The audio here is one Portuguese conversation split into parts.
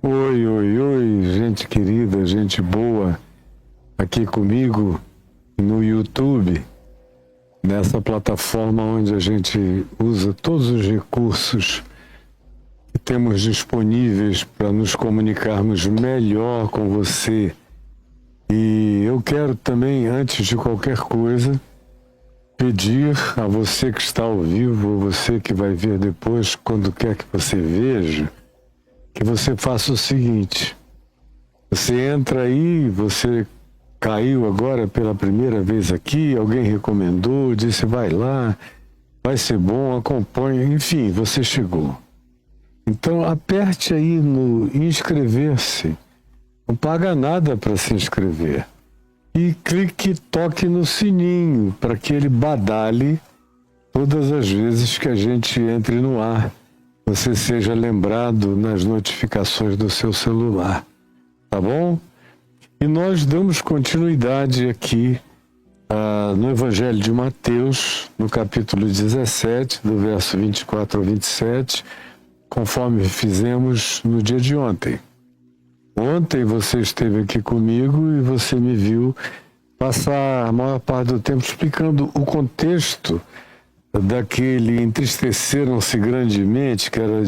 Oi, oi, oi, gente querida, gente boa, aqui comigo no YouTube, nessa plataforma onde a gente usa todos os recursos que temos disponíveis para nos comunicarmos melhor com você. E eu quero também, antes de qualquer coisa, pedir a você que está ao vivo, ou você que vai ver depois, quando quer que você veja, que você faça o seguinte: você entra aí, você caiu agora pela primeira vez aqui, alguém recomendou, disse vai lá, vai ser bom, acompanha, enfim, você chegou. Então aperte aí no inscrever-se, não paga nada para se inscrever. E clique, toque no sininho para que ele badale todas as vezes que a gente entre no ar. Você seja lembrado nas notificações do seu celular, tá bom? E nós damos continuidade aqui no Evangelho de Mateus, no capítulo 17, do verso 24 ao 27, conforme fizemos no dia de ontem. Ontem você esteve aqui comigo e você me viu passar a maior parte do tempo explicando o contexto daquele entristeceram-se grandemente, que era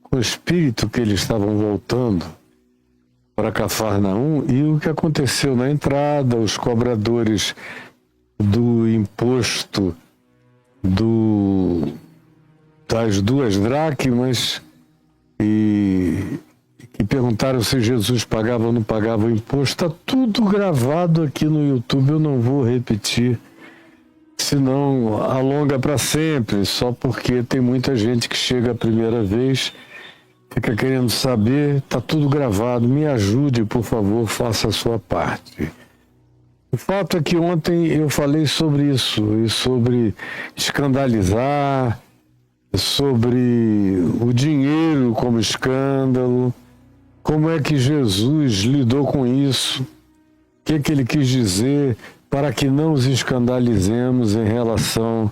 com o espírito que eles estavam voltando para Cafarnaum, e o que aconteceu na entrada, os cobradores do imposto das 2 dracmas, e que perguntaram se Jesus pagava ou não pagava o imposto. Está tudo gravado aqui no YouTube, eu não vou repetir, senão alonga para sempre, só porque tem muita gente que chega a primeira vez, fica querendo saber, está tudo gravado. Me ajude, por favor, faça a sua parte. O fato é que ontem eu falei sobre isso, e sobre escandalizar, sobre o dinheiro como escândalo, como é que Jesus lidou com isso, o que ele quis dizer, para que não os escandalizemos em relação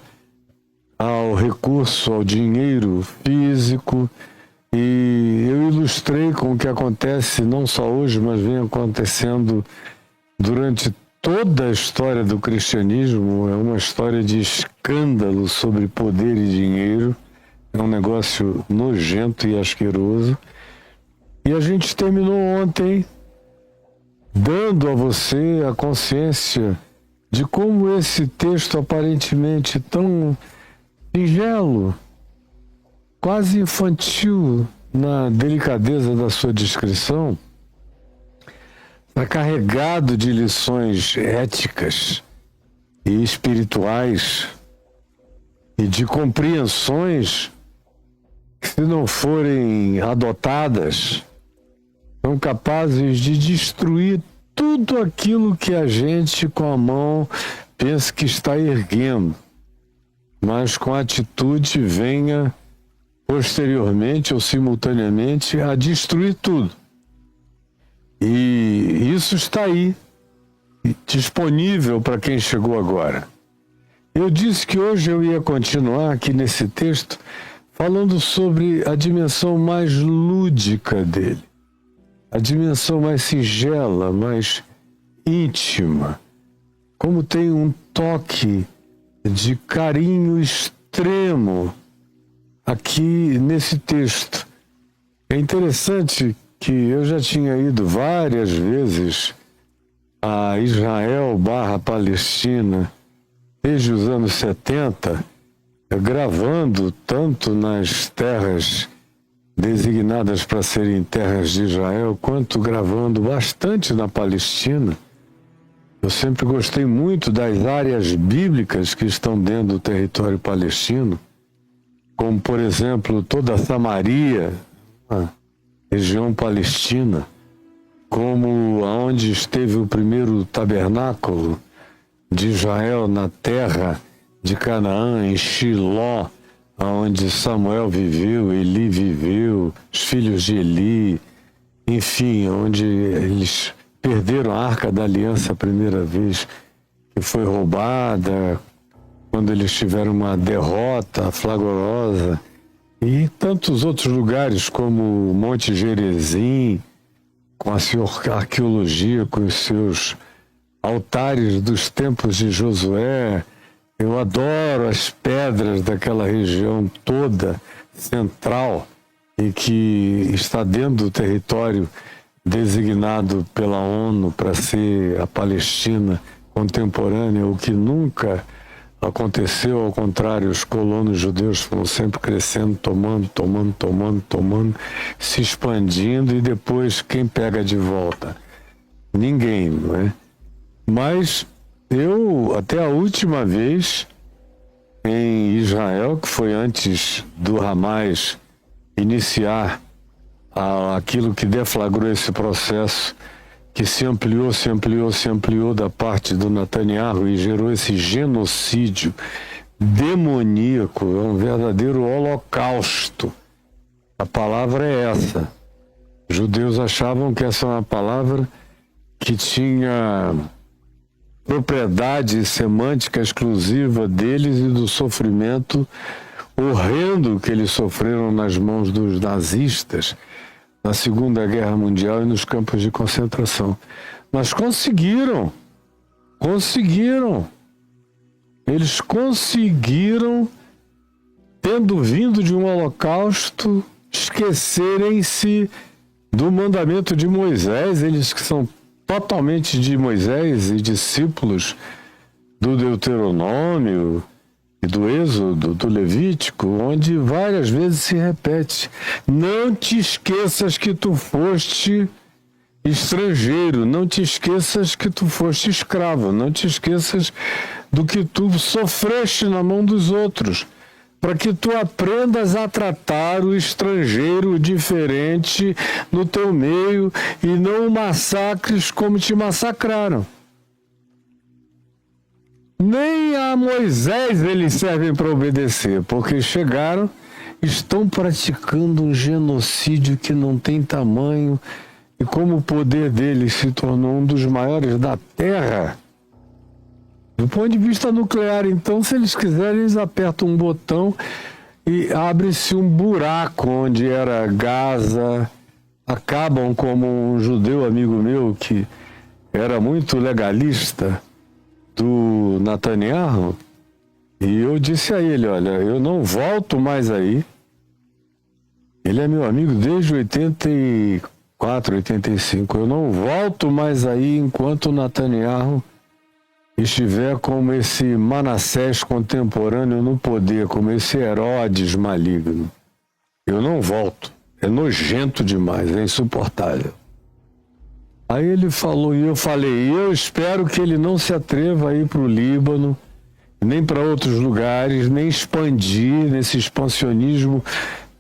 ao recurso, ao dinheiro físico. E eu ilustrei com o que acontece não só hoje, mas vem acontecendo durante toda a história do cristianismo. É uma história de escândalo sobre poder e dinheiro. É um negócio nojento e asqueroso. E a gente terminou ontem dando a você a consciência de como esse texto aparentemente tão singelo, quase infantil na delicadeza da sua descrição, está carregado de lições éticas e espirituais e de compreensões que, se não forem adotadas, são capazes de destruir tudo aquilo que a gente com a mão pensa que está erguendo, mas com atitude venha posteriormente ou simultaneamente a destruir tudo. E isso está aí, disponível para quem chegou agora. Eu disse que hoje eu ia continuar aqui nesse texto falando sobre a dimensão mais lúdica dele, a dimensão mais singela, mais íntima, como tem um toque de carinho extremo aqui nesse texto. É interessante que eu já tinha ido várias vezes a Israel/Palestina desde os anos 70, gravando tanto nas terras designadas para serem terras de Israel, quanto gravando bastante na Palestina. Eu sempre gostei muito das áreas bíblicas que estão dentro do território palestino, como, por exemplo, toda a Samaria, a região palestina, como onde esteve o primeiro tabernáculo de Israel na terra de Canaã, em Shiló, onde Samuel viveu, Eli viveu, os filhos de Eli, enfim, onde eles perderam a Arca da Aliança a primeira vez, que foi roubada, quando eles tiveram uma derrota flagrosa, e tantos outros lugares como o Monte Gerizim, com a sua arqueologia, com os seus altares dos tempos de Josué. Eu adoro as pedras daquela região toda central e que está dentro do território designado pela ONU para ser a Palestina contemporânea, o que nunca aconteceu. Ao contrário, os colonos judeus foram sempre crescendo, tomando, se expandindo, e depois quem pega de volta? Ninguém, não é? Mas eu, até a última vez em Israel, que foi antes do Hamas iniciar aquilo que deflagrou esse processo, que se ampliou da parte do Netanyahu e gerou esse genocídio demoníaco, é um verdadeiro holocausto. A palavra é essa. Os judeus achavam que essa é uma palavra que tinha propriedade semântica exclusiva deles e do sofrimento horrendo que eles sofreram nas mãos dos nazistas na Segunda Guerra Mundial e nos campos de concentração. Mas conseguiram. Eles conseguiram, tendo vindo de um holocausto, esquecerem-se do mandamento de Moisés, eles que são totalmente de Moisés e discípulos do Deuteronômio e do Êxodo, do Levítico, onde várias vezes se repete: não te esqueças que tu foste estrangeiro, não te esqueças que tu foste escravo, não te esqueças do que tu sofreste na mão dos outros, para que tu aprendas a tratar o estrangeiro diferente no teu meio e não o massacres como te massacraram. Nem a Moisés eles servem para obedecer, porque chegaram, estão praticando um genocídio que não tem tamanho, e como o poder deles se tornou um dos maiores da Terra, do ponto de vista nuclear, então, se eles quiserem, eles apertam um botão e abre-se um buraco onde era Gaza, acabam como um judeu amigo meu que era muito legalista, do Netanyahu, e eu disse a ele: olha, eu não volto mais aí. Ele é meu amigo desde 84, 85. Eu não volto mais aí enquanto o Netanyahu estiver como esse Manassés contemporâneo no poder, como esse Herodes maligno. Eu não volto. É nojento demais, é insuportável. Aí ele falou, e eu falei: eu espero que ele não se atreva a ir para o Líbano, nem para outros lugares, nem expandir nesse expansionismo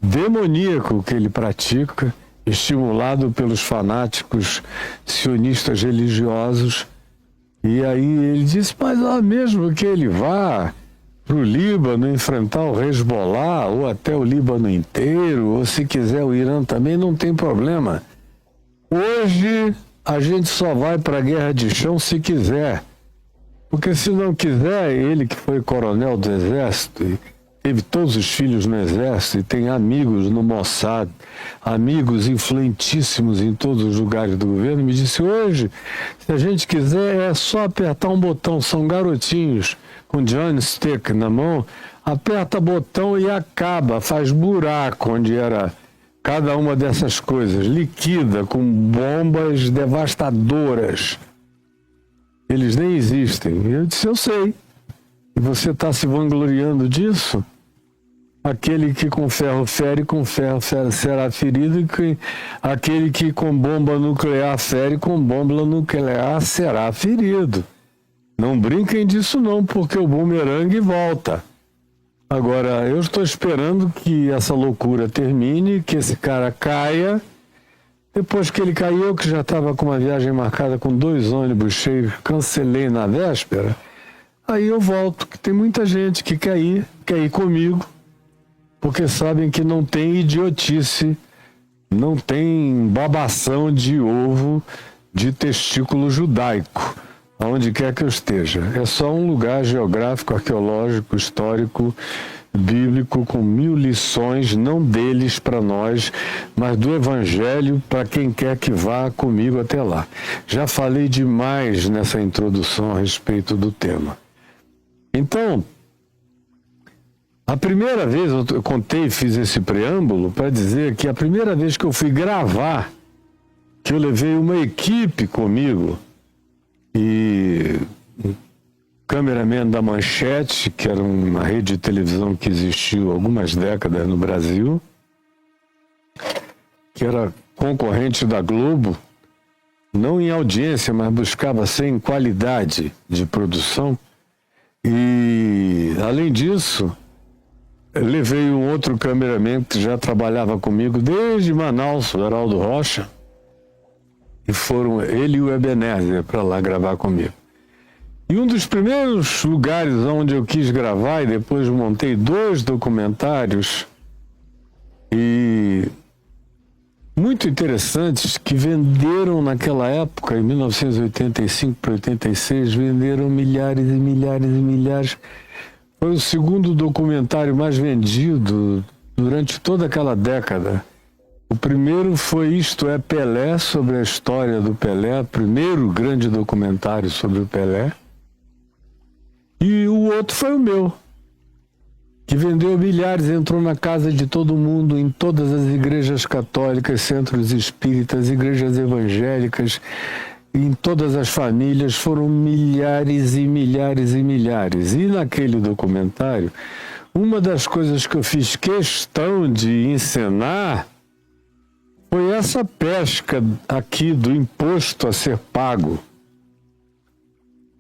demoníaco que ele pratica, estimulado pelos fanáticos sionistas religiosos. E aí ele disse: mas mesmo que ele vá para o Líbano enfrentar o Hezbollah, ou até o Líbano inteiro, ou se quiser o Irã também, não tem problema. Hoje a gente só vai para a guerra de chão se quiser. Porque se não quiser, ele que foi coronel do exército, e teve todos os filhos no exército, e tem amigos no Mossad, amigos influentíssimos em todos os lugares do governo, me disse: hoje, se a gente quiser, é só apertar um botão, são garotinhos com joystick na mão, aperta botão e acaba, faz buraco onde era cada uma dessas coisas, liquida com bombas devastadoras. Eles nem existem. E eu disse: eu sei. E você está se vangloriando disso? Aquele que com ferro fere, com ferro será ferido, e aquele que com bomba nuclear fere, com bomba nuclear será ferido. Não brinquem disso não, porque o bumerangue volta. Agora, eu estou esperando que essa loucura termine, que esse cara caia. Depois que ele caiu, eu que já estava com uma viagem marcada com 2 ônibus cheios, cancelei na véspera, aí eu volto, que tem muita gente que quer ir comigo, porque sabem que não tem idiotice, não tem babação de ovo de testículo judaico, aonde quer que eu esteja. É só um lugar geográfico, arqueológico, histórico, bíblico, com 1000 lições, não deles para nós, mas do Evangelho para quem quer que vá comigo até lá. Já falei demais nessa introdução a respeito do tema. Então, a primeira vez, eu contei, fiz esse preâmbulo para dizer que a primeira vez que eu fui gravar, que eu levei uma equipe comigo, e o cameraman da Manchete, que era uma rede de televisão que existiu há algumas décadas no Brasil, que era concorrente da Globo, não em audiência, mas buscava ser em qualidade de produção. E, além disso, eu levei um outro cameraman que já trabalhava comigo desde Manaus, o Heraldo Rocha, e foram ele e o Ebenezer para lá gravar comigo. E um dos primeiros lugares onde eu quis gravar, e depois montei 2 documentários e muito interessantes, que venderam naquela época, em 1985 para 86, venderam milhares e milhares e milhares. Foi o segundo documentário mais vendido durante toda aquela década. O primeiro foi Isto é Pelé, sobre a história do Pelé, o primeiro grande documentário sobre o Pelé. E o outro foi o meu, que vendeu milhares, entrou na casa de todo mundo, em todas as igrejas católicas, centros espíritas, igrejas evangélicas, em todas as famílias, foram milhares e milhares e milhares. E naquele documentário, uma das coisas que eu fiz questão de encenar foi essa pesca aqui do imposto a ser pago.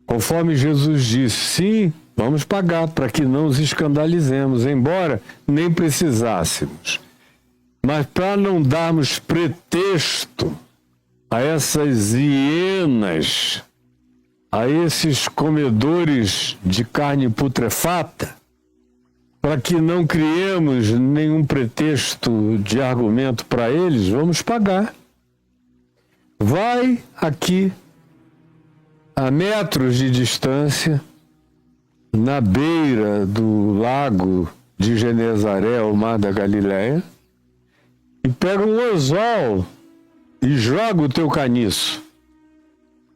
Conforme Jesus disse, sim, vamos pagar para que não nos escandalizemos, embora nem precisássemos. Mas para não darmos pretexto a essas hienas, a esses comedores de carne putrefata, para que não criemos nenhum pretexto de argumento para eles, vamos pagar. Vai aqui, a metros de distância, na beira do lago de Genezaré, o mar da Galileia, e pega um anzol e joga o teu caniço.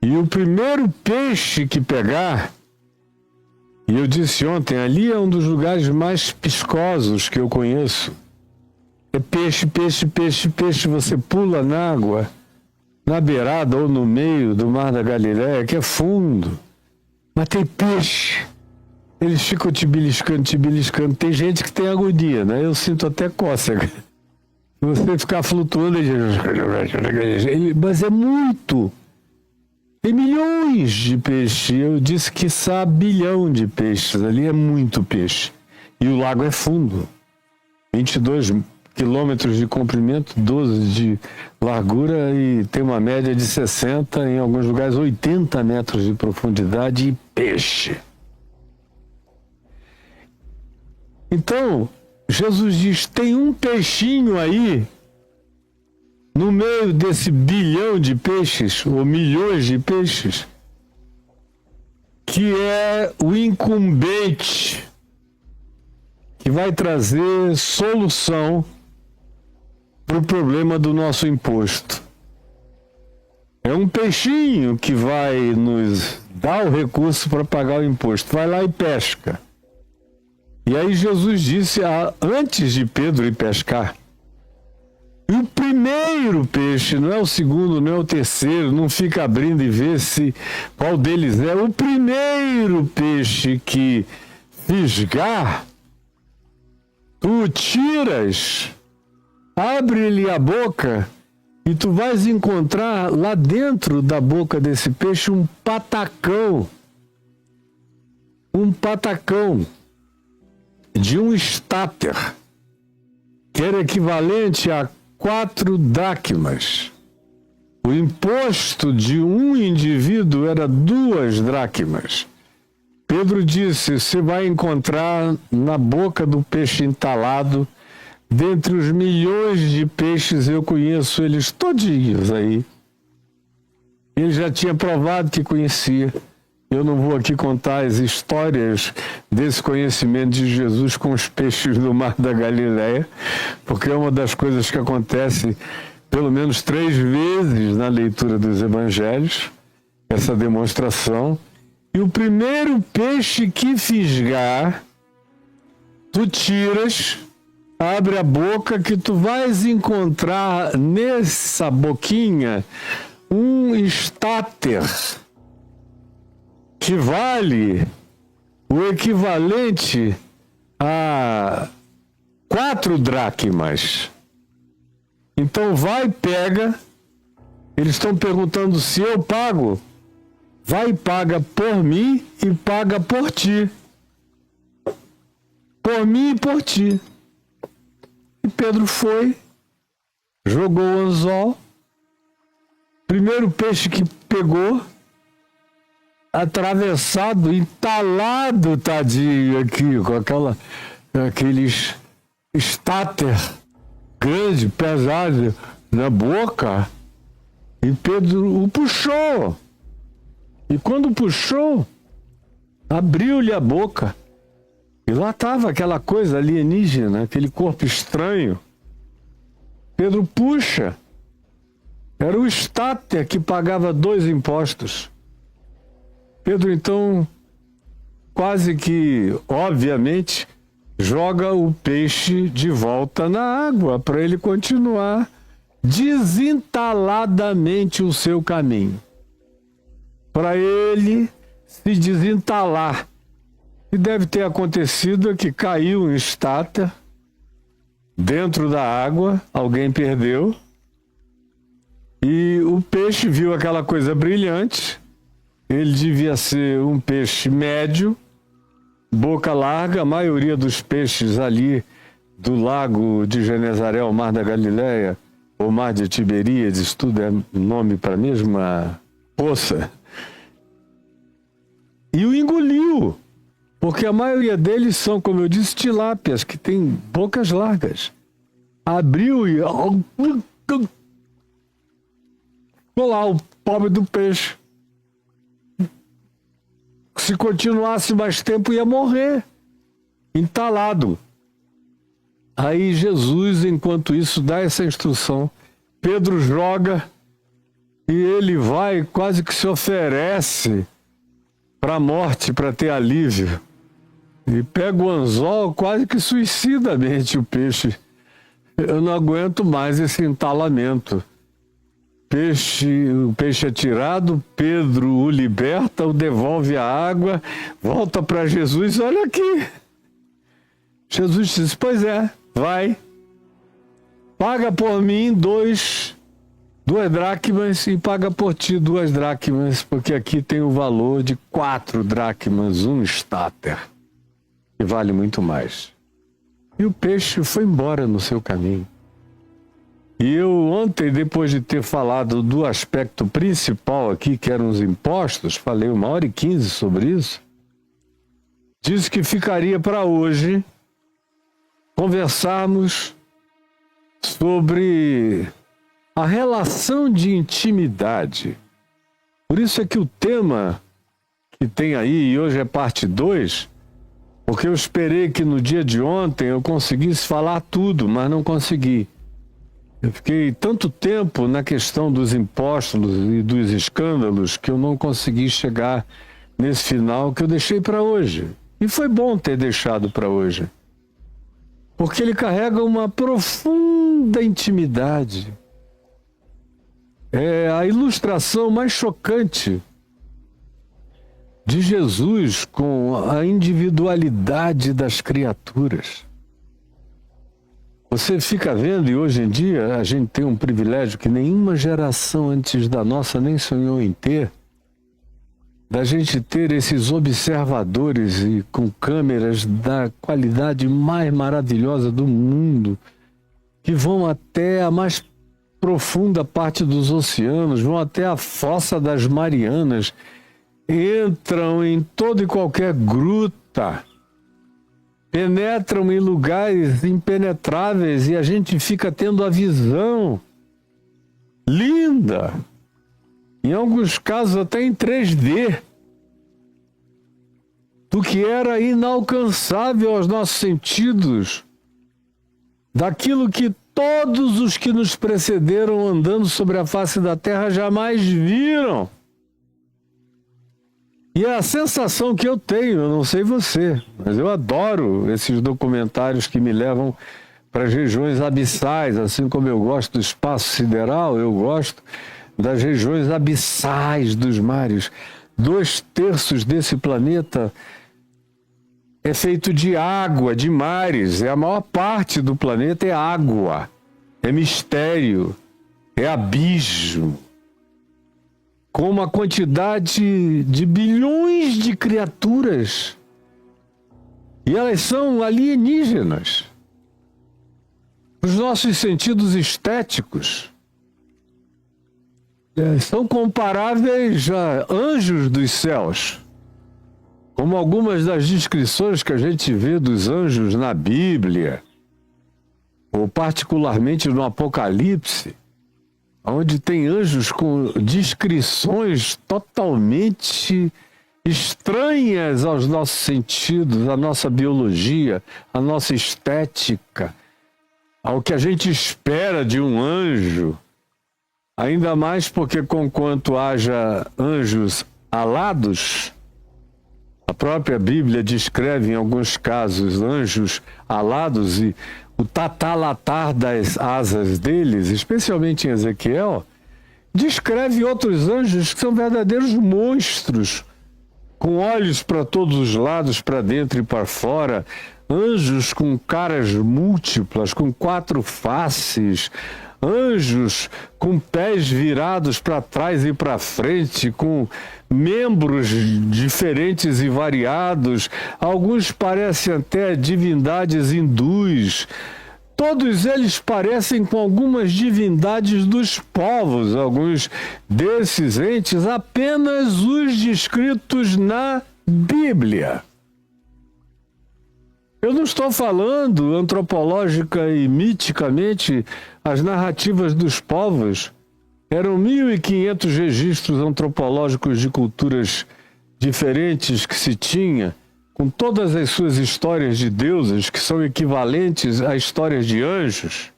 E o primeiro peixe que pegar, e eu disse ontem, ali é um dos lugares mais piscosos que eu conheço. É peixe, peixe, peixe, peixe. Você pula na água, na beirada ou no meio do mar da Galileia, que é fundo. Mas tem peixe. Eles ficam te beliscando, te beliscando. Tem gente que tem agonia, né? Eu sinto até cócega. Se você ficar flutuando, mas é muito. Tem milhões de peixes. Eu disse que quiçá bilhão de peixes. Ali é muito peixe. E o lago é fundo. 22 quilômetros de comprimento, 12 de largura e tem uma média de 60, em alguns lugares 80 metros de profundidade e peixe. Então, Jesus diz, tem um peixinho aí no meio desse bilhão de peixes, ou milhões de peixes, que é o incumbente, que vai trazer solução para o problema do nosso imposto. É um peixinho que vai nos dar o recurso para pagar o imposto. Vai lá e pesca. E aí Jesus disse, antes de Pedro ir pescar, e o primeiro peixe, não é o segundo, não é o terceiro, não fica abrindo e vê se qual deles é. O primeiro peixe que fisgar, tu tiras, abre-lhe a boca e tu vais encontrar lá dentro da boca desse peixe um patacão de um estáter, que era equivalente a 4 dracmas. O imposto de um indivíduo era 2 dracmas. Pedro disse, você vai encontrar na boca do peixe entalado, dentre os milhões de peixes, eu conheço eles todinhos aí. Ele já tinha provado que conhecia. Eu não vou aqui contar as histórias desse conhecimento de Jesus com os peixes do Mar da Galileia, porque é uma das coisas que acontece pelo menos 3 vezes na leitura dos evangelhos, essa demonstração. E o primeiro peixe que fisgar, tu tiras, abre a boca, que tu vais encontrar nessa boquinha um estáter que vale o equivalente a 4 dracmas. Então vai, pega. Eles estão perguntando se eu pago. Vai e paga por mim e paga por ti. Por mim e por ti. E Pedro foi, jogou o anzol. Primeiro peixe que pegou, atravessado, entalado, tadinho, aqui, com aqueles estáter grande, pesado na boca. E Pedro o puxou. E quando puxou, abriu-lhe a boca. E lá estava aquela coisa alienígena, aquele corpo estranho. Pedro puxa. Era o estáter que pagava 2 impostos. Pedro, então, quase que, obviamente, joga o peixe de volta na água para ele continuar desentaladamente o seu caminho. Para ele se desentalar. E deve ter acontecido que caiu um estáter dentro da água, alguém perdeu, e o peixe viu aquela coisa brilhante. Ele devia ser um peixe médio, boca larga. A maioria dos peixes ali do lago de Genezaré, o Mar da Galileia, o Mar de Tiberíades, tudo é nome para a mesma poça. E o engoliu, porque a maioria deles são, como eu disse, tilápias, que têm bocas largas. Abriu e... ficou lá o pobre do peixe. Se continuasse mais tempo, ia morrer, entalado. Aí Jesus, enquanto isso, dá essa instrução. Pedro joga e ele vai, quase que se oferece para a morte, para ter alívio. E pega o anzol quase que suicidamente o peixe. Eu não aguento mais esse entalamento. O peixe é tirado, Pedro o liberta, o devolve à água, volta para Jesus, olha aqui. Jesus diz, pois é, vai, paga por mim 2 dracmas e paga por ti 2 dracmas, porque aqui tem o valor de 4 dracmas, um estáter, que vale muito mais. E o peixe foi embora no seu caminho. E eu ontem, depois de ter falado do aspecto principal aqui, que eram os impostos, falei 1h15 sobre isso, disse que ficaria para hoje conversarmos sobre a relação de intimidade. Por isso é que o tema que que tem aí, e hoje é parte 2, porque eu esperei que no dia de ontem eu conseguisse falar tudo, mas não consegui. Eu fiquei tanto tempo na questão dos impostos e dos escândalos que eu não consegui chegar nesse final que eu deixei para hoje. E foi bom ter deixado para hoje, porque ele carrega uma profunda intimidade. É a ilustração mais chocante de Jesus com a individualidade das criaturas. Você fica vendo, e hoje em dia a gente tem um privilégio que nenhuma geração antes da nossa nem sonhou em ter, da gente ter esses observadores e com câmeras da qualidade mais maravilhosa do mundo, que vão até a mais profunda parte dos oceanos, vão até a Fossa das Marianas, entram em toda e qualquer gruta, penetram em lugares impenetráveis e a gente fica tendo a visão linda, em alguns casos até em 3D, do que era inalcançável aos nossos sentidos, daquilo que todos os que nos precederam andando sobre a face da terra jamais viram. E é a sensação que eu tenho, eu não sei você, mas eu adoro esses documentários que me levam para as regiões abissais, assim como eu gosto do espaço sideral, eu gosto das regiões abissais dos mares. 2/3 desse planeta é feito de água, de mares, a maior parte do planeta é água, é mistério, é abismo, com uma quantidade de bilhões de criaturas, e elas são alienígenas. Os nossos sentidos estéticos são comparáveis a anjos dos céus, como algumas das descrições que a gente vê dos anjos na Bíblia, ou particularmente no Apocalipse, onde tem anjos com descrições totalmente estranhas aos nossos sentidos, à nossa biologia, à nossa estética, ao que a gente espera de um anjo, ainda mais porque conquanto haja anjos alados, a própria Bíblia descreve em alguns casos anjos alados e o tatalatar das asas deles, especialmente em Ezequiel, descreve outros anjos que são verdadeiros monstros, com olhos para todos os lados, para dentro e para fora, anjos com caras múltiplas, com 4 faces, anjos com pés virados para trás e para frente, com membros diferentes e variados, alguns parecem até divindades hindus, todos eles parecem com algumas divindades dos povos, alguns desses entes apenas os descritos na Bíblia. Eu não estou falando antropológica e miticamente, as narrativas dos povos eram 1.500 registros antropológicos de culturas diferentes que se tinha, com todas as suas histórias de deuses, que são equivalentes a histórias de anjos.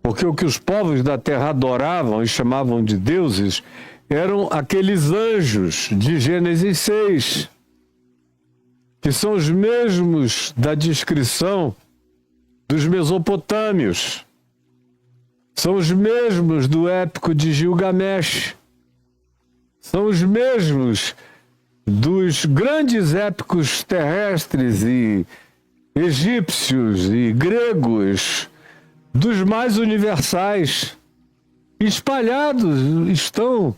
Porque o que os povos da terra adoravam e chamavam de deuses eram aqueles anjos de Gênesis 6, que são os mesmos da descrição dos mesopotâmios. São os mesmos do épico de Gilgamesh. São os mesmos dos grandes épicos terrestres e egípcios e gregos, dos mais universais. Espalhados estão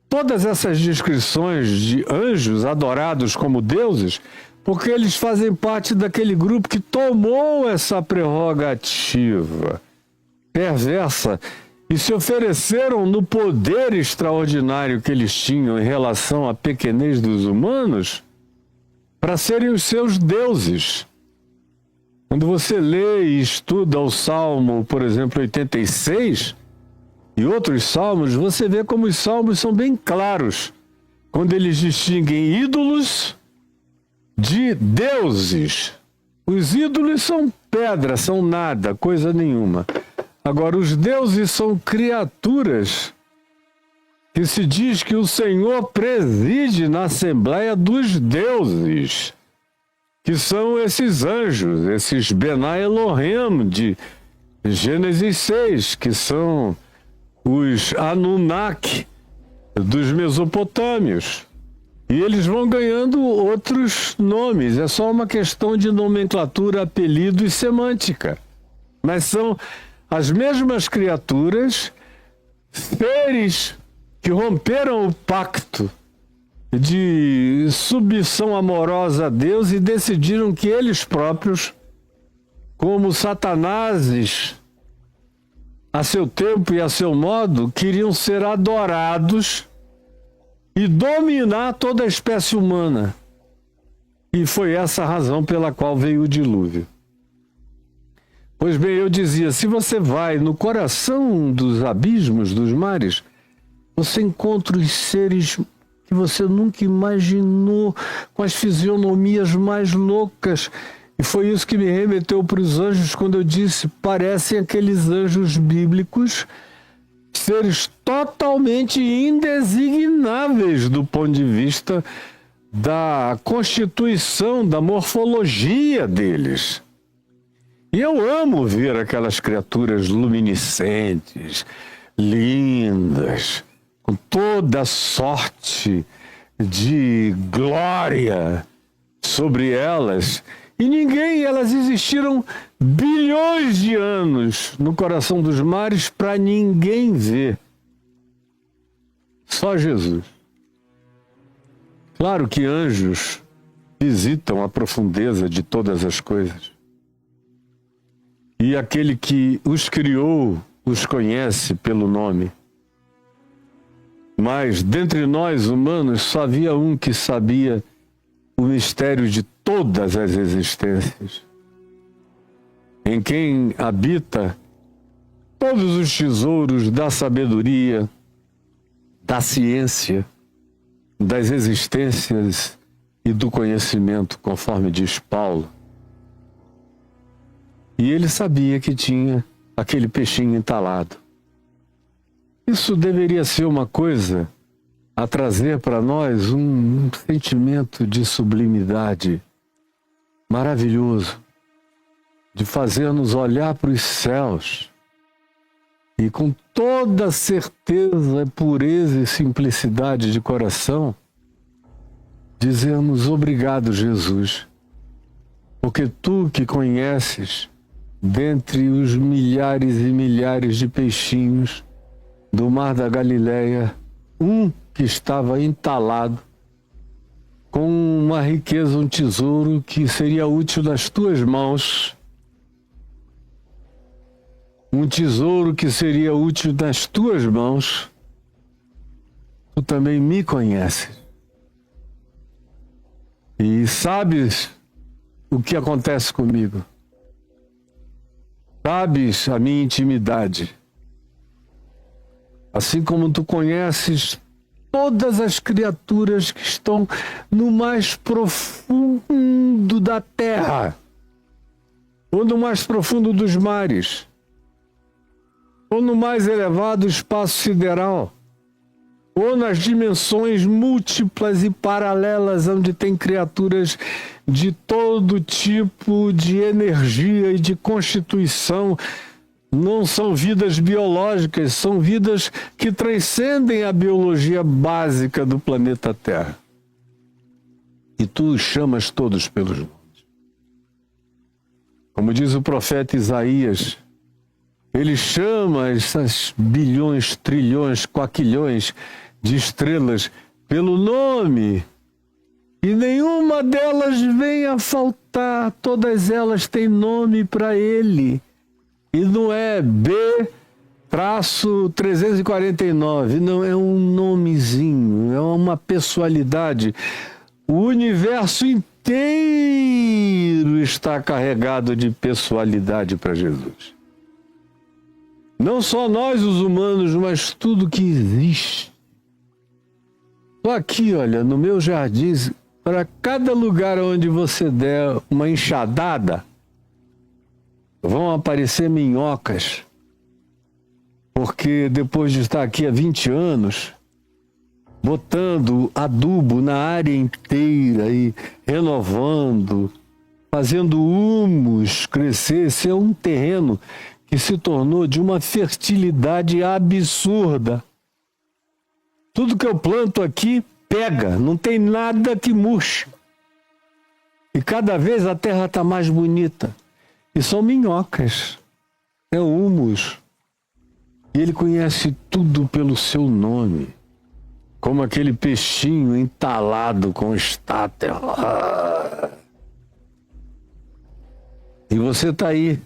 todas essas descrições de anjos adorados como deuses, porque eles fazem parte daquele grupo que tomou essa prerrogativa perversa e se ofereceram no poder extraordinário que eles tinham em relação à pequenez dos humanos para serem os seus deuses. Quando você lê e estuda o Salmo, por exemplo, 86 e outros salmos, você vê como os salmos são bem claros quando eles distinguem ídolos de deuses. Os ídolos são pedra, são nada, coisa nenhuma. Agora, os deuses são criaturas que se diz que o Senhor preside na Assembleia dos Deuses, que são esses anjos, esses Benai Elohim de Gênesis 6, que são os Anunnaki dos Mesopotâmios. E eles vão ganhando outros nomes, é só uma questão de nomenclatura, apelido e semântica. Mas são as mesmas criaturas, seres que romperam o pacto de submissão amorosa a Deus e decidiram que eles próprios, como satanases, a seu tempo e a seu modo, queriam ser adorados e dominar toda a espécie humana. E foi essa a razão pela qual veio o dilúvio. Pois bem, eu dizia, se você vai no coração dos abismos, dos mares, você encontra os seres que você nunca imaginou, com as fisionomias mais loucas. E foi isso que me remeteu para os anjos quando eu disse, parecem aqueles anjos bíblicos, seres totalmente indesignáveis do ponto de vista da constituição, da morfologia deles. E eu amo ver aquelas criaturas luminescentes, lindas, com toda sorte de glória sobre elas. E elas existiram bilhões de anos no coração dos mares para ninguém ver. Só Jesus. Claro que anjos visitam a profundeza de todas as coisas. E aquele que os criou os conhece pelo nome. Mas dentre nós humanos só havia um que sabia o mistério de todas as existências, em quem habita todos os tesouros da sabedoria, da ciência, das existências e do conhecimento, conforme diz Paulo. E ele sabia que tinha aquele peixinho entalado. Isso deveria ser uma coisa a trazer para nós um sentimento de sublimidade maravilhoso, de fazer-nos olhar para os céus e com toda certeza, pureza e simplicidade de coração, dizermos obrigado, Jesus, porque tu que conheces dentre os milhares e milhares de peixinhos do mar da Galileia, um que estava entalado com uma riqueza, um tesouro que seria útil nas tuas mãos, um tesouro que seria útil nas tuas mãos, tu também me conheces. E sabes o que acontece comigo. Sabes a minha intimidade. Assim como tu conheces todas as criaturas que estão no mais profundo da terra, ou no mais profundo dos mares, ou no mais elevado espaço sideral, ou nas dimensões múltiplas e paralelas, onde tem criaturas de todo tipo de energia e de constituição. Não são vidas biológicas, são vidas que transcendem a biologia básica do planeta Terra. E tu os chamas todos pelos nomes. Como diz o profeta Isaías, ele chama essas bilhões, trilhões, quaquilhões de estrelas pelo nome. E nenhuma delas vem a faltar, todas elas têm nome para ele. E não é B-349, não, é um nomezinho, é uma pessoalidade. O universo inteiro está carregado de pessoalidade para Jesus. Não só nós, os humanos, mas tudo que existe. Tô aqui, olha, no meu jardim, para cada lugar onde você der uma enxadada, vão aparecer minhocas. Porque depois de estar aqui há 20 anos, botando adubo na área inteira e renovando, fazendo humus crescer, esse é um terreno que se tornou de uma fertilidade absurda. Tudo que eu planto aqui pega, não tem nada que murche. E cada vez a terra está mais bonita. E são minhocas, é humus. E ele conhece tudo pelo seu nome. Como aquele peixinho entalado com estáter. E você está aí.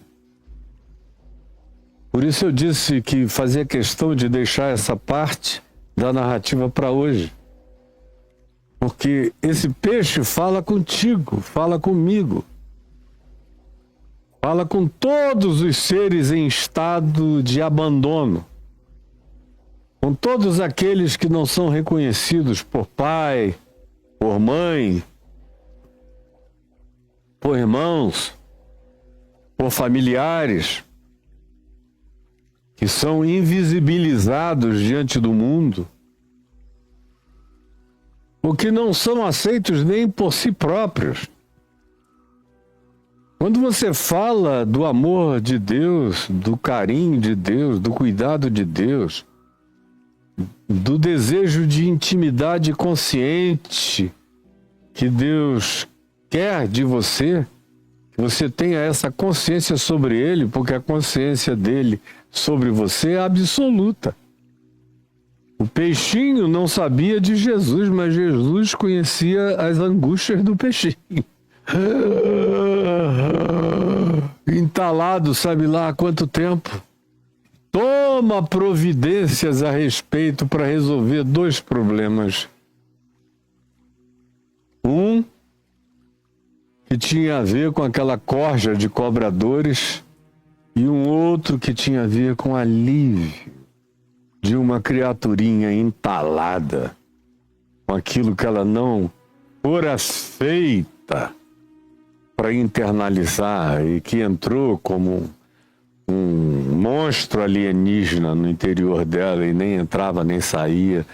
Por isso eu disse que fazia questão de deixar essa parte da narrativa para hoje. Porque esse peixe fala contigo, fala comigo. Fala com todos os seres em estado de abandono. Com todos aqueles que não são reconhecidos por pai, por mãe, por irmãos, por familiares, que são invisibilizados diante do mundo, ou que não são aceitos nem por si próprios. Quando você fala do amor de Deus, do carinho de Deus, do cuidado de Deus, do desejo de intimidade consciente que Deus quer de você, que você tenha essa consciência sobre Ele, porque a consciência dele sobre você é absoluta. O peixinho não sabia de Jesus, mas Jesus conhecia as angústias do peixinho. Entalado, sabe lá há quanto tempo? Toma providências a respeito para resolver dois problemas. Um, que tinha a ver com aquela corja de cobradores, e um outro que tinha a ver com alívio de uma criaturinha entalada, com aquilo que ela não fora feita para internalizar e que entrou como um monstro alienígena no interior dela e nem entrava nem saía.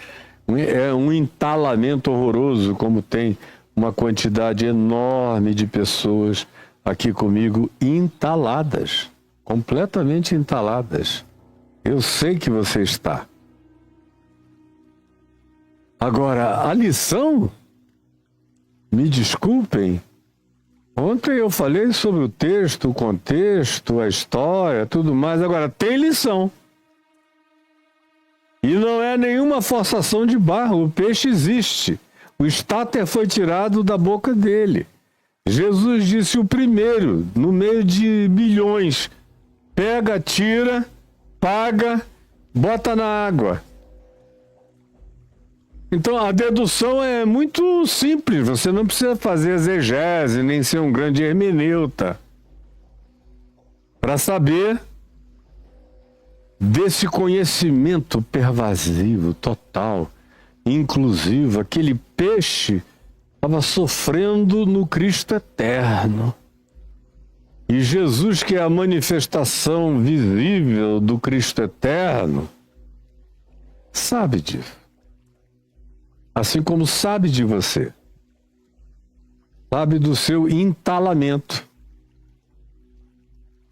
É um entalamento horroroso, como tem uma quantidade enorme de pessoas aqui comigo entaladas, completamente entaladas. Eu sei que você está. Agora, a lição, me desculpem, ontem eu falei sobre o texto, o contexto, a história, tudo mais. Agora, tem lição. E não é nenhuma forçação de barra. O peixe existe. O estáter foi tirado da boca dele. Jesus disse o primeiro, no meio de bilhões. Pega, tira, paga, bota na água. Então a dedução é muito simples, você não precisa fazer exegese, nem ser um grande hermeneuta para saber desse conhecimento pervasivo, total, inclusivo. Aquele peixe estava sofrendo no Cristo eterno. E Jesus, que é a manifestação visível do Cristo eterno, sabe disso. Assim como sabe de você. Sabe do seu entalamento.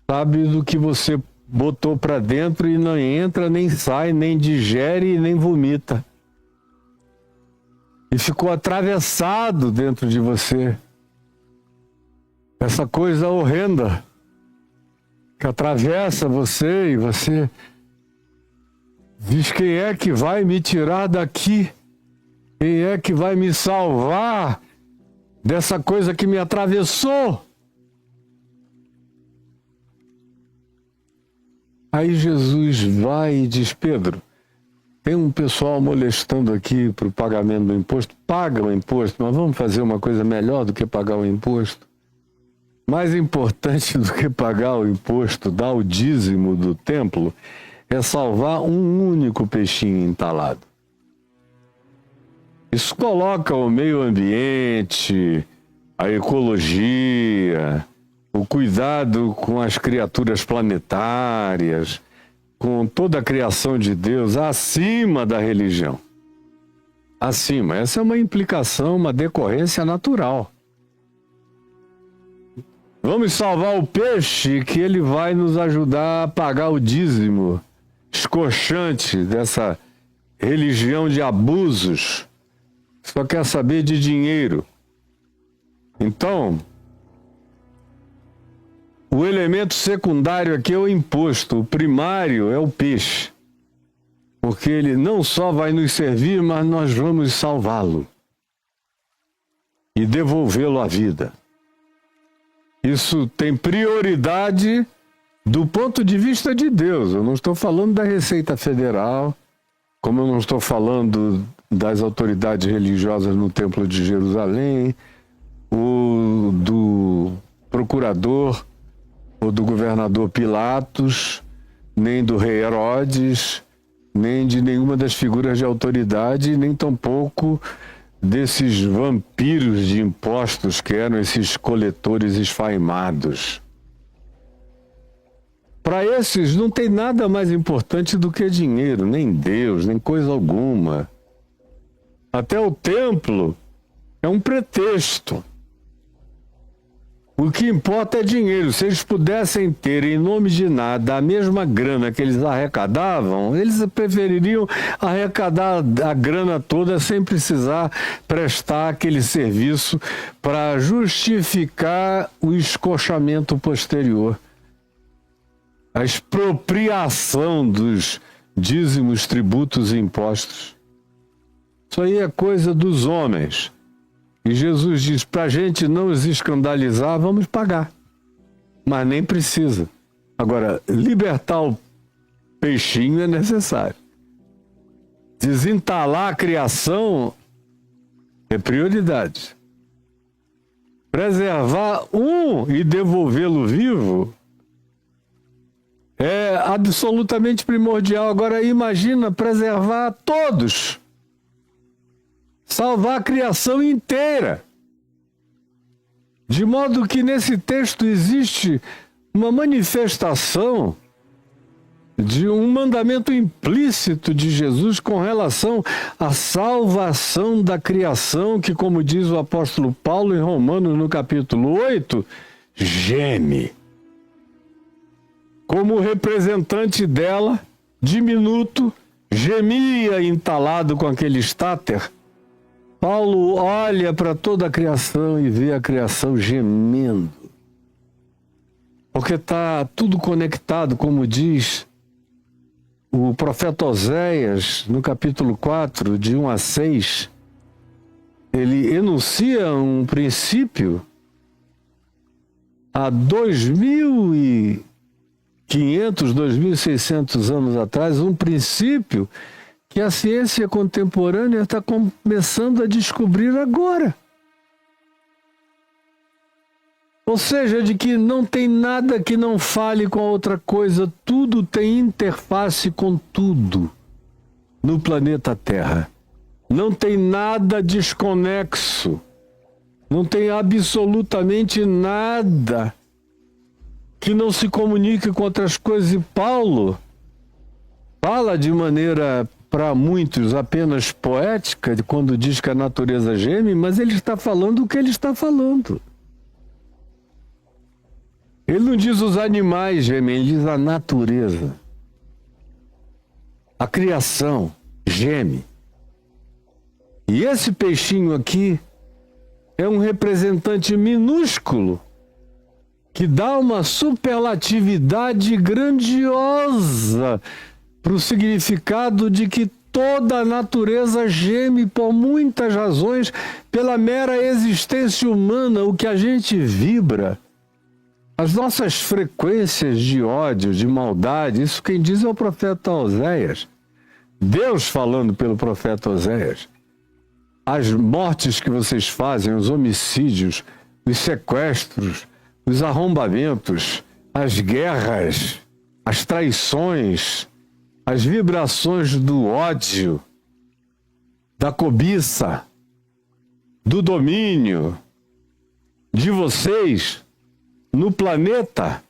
Sabe do que você botou para dentro e não entra, nem sai, nem digere e nem vomita. E ficou atravessado dentro de você. Essa coisa horrenda que atravessa você e você diz: quem é que vai me tirar daqui? Quem é que vai me salvar dessa coisa que me atravessou? Aí Jesus vai e diz: Pedro, tem um pessoal molestando aqui para o pagamento do imposto. Paga o imposto, mas vamos fazer uma coisa melhor do que pagar o imposto. Mais importante do que pagar o imposto, dar o dízimo do templo, é salvar um único peixinho entalado. Isso coloca o meio ambiente, a ecologia, o cuidado com as criaturas planetárias, com toda a criação de Deus acima da religião. Acima. Essa é uma implicação, uma decorrência natural. Vamos salvar o peixe, que ele vai nos ajudar a pagar o dízimo escorchante dessa religião de abusos. Só quer saber de dinheiro. Então, o elemento secundário aqui é o imposto, o primário é o peixe. Porque ele não só vai nos servir, mas nós vamos salvá-lo e devolvê-lo à vida. Isso tem prioridade do ponto de vista de Deus. Eu não estou falando da Receita Federal, como eu não estou falando das autoridades religiosas no Templo de Jerusalém, ou do procurador, ou do governador Pilatos, nem do rei Herodes, nem de nenhuma das figuras de autoridade, nem tampouco desses vampiros de impostos que eram esses coletores esfaimados. Para esses não tem nada mais importante do que dinheiro, nem Deus, nem coisa alguma. Até o templo é um pretexto. O que importa é dinheiro. Se eles pudessem ter, em nome de nada, a mesma grana que eles arrecadavam, eles prefeririam arrecadar a grana toda sem precisar prestar aquele serviço para justificar o escochamento posterior. A expropriação dos dízimos, tributos e impostos. Isso aí é coisa dos homens. E Jesus diz, para a gente não nos escandalizar, vamos pagar. Mas nem precisa. Agora, libertar o peixinho é necessário. Desentalar a criação é prioridade. Preservar um e devolvê-lo vivo é absolutamente primordial. Agora, imagina preservar todos. Salvar a criação inteira. De modo que nesse texto existe uma manifestação de um mandamento implícito de Jesus com relação à salvação da criação, que, como diz o apóstolo Paulo em Romanos, no capítulo 8, geme. Como representante dela, diminuto, gemia entalado com aquele estáter. Paulo olha para toda a criação e vê a criação gemendo. Porque está tudo conectado, como diz o profeta Oséias, no capítulo 4, de 1 a 6. Ele enuncia um princípio há 2.500, 2.600 anos atrás, um princípio que a ciência contemporânea está começando a descobrir agora. Ou seja, de que não tem nada que não fale com a outra coisa, tudo tem interface com tudo no planeta Terra. Não tem nada desconexo, não tem absolutamente nada que não se comunique com outras coisas. E Paulo fala de maneira, para muitos, apenas poética, quando diz que a natureza geme, mas ele está falando o que ele está falando. Ele não diz os animais gemem, ele diz a natureza. A criação geme. E esse peixinho aqui é um representante minúsculo que dá uma superlatividade grandiosa para o significado de que toda a natureza geme por muitas razões, pela mera existência humana, o que a gente vibra. As nossas frequências de ódio, de maldade, isso quem diz é o profeta Oséias. Deus falando pelo profeta Oséias. As mortes que vocês fazem, os homicídios, os sequestros, os arrombamentos, as guerras, as traições, as vibrações do ódio, da cobiça, do domínio de vocês no planeta,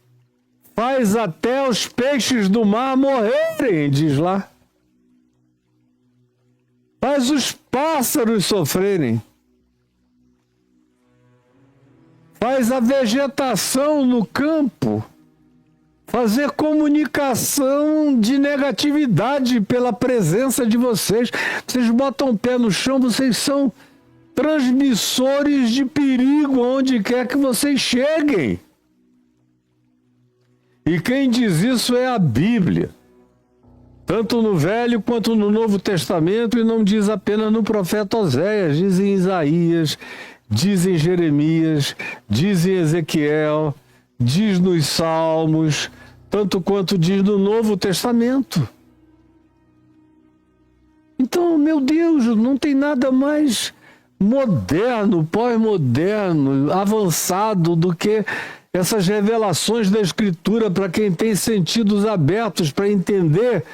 faz até os peixes do mar morrerem, diz lá. Faz os pássaros sofrerem. Faz a vegetação no campo fazer comunicação de negatividade pela presença de vocês. Vocês botam o pé no chão, vocês são transmissores de perigo onde quer que vocês cheguem. E quem diz isso é a Bíblia, tanto no Velho quanto no Novo Testamento, e não diz apenas no profeta Oséias, diz em Isaías, diz em Jeremias, diz em Ezequiel, diz nos Salmos, tanto quanto diz no Novo Testamento. Então, meu Deus, não tem nada mais moderno, pós-moderno, avançado do que essas revelações da Escritura para quem tem sentidos abertos para entender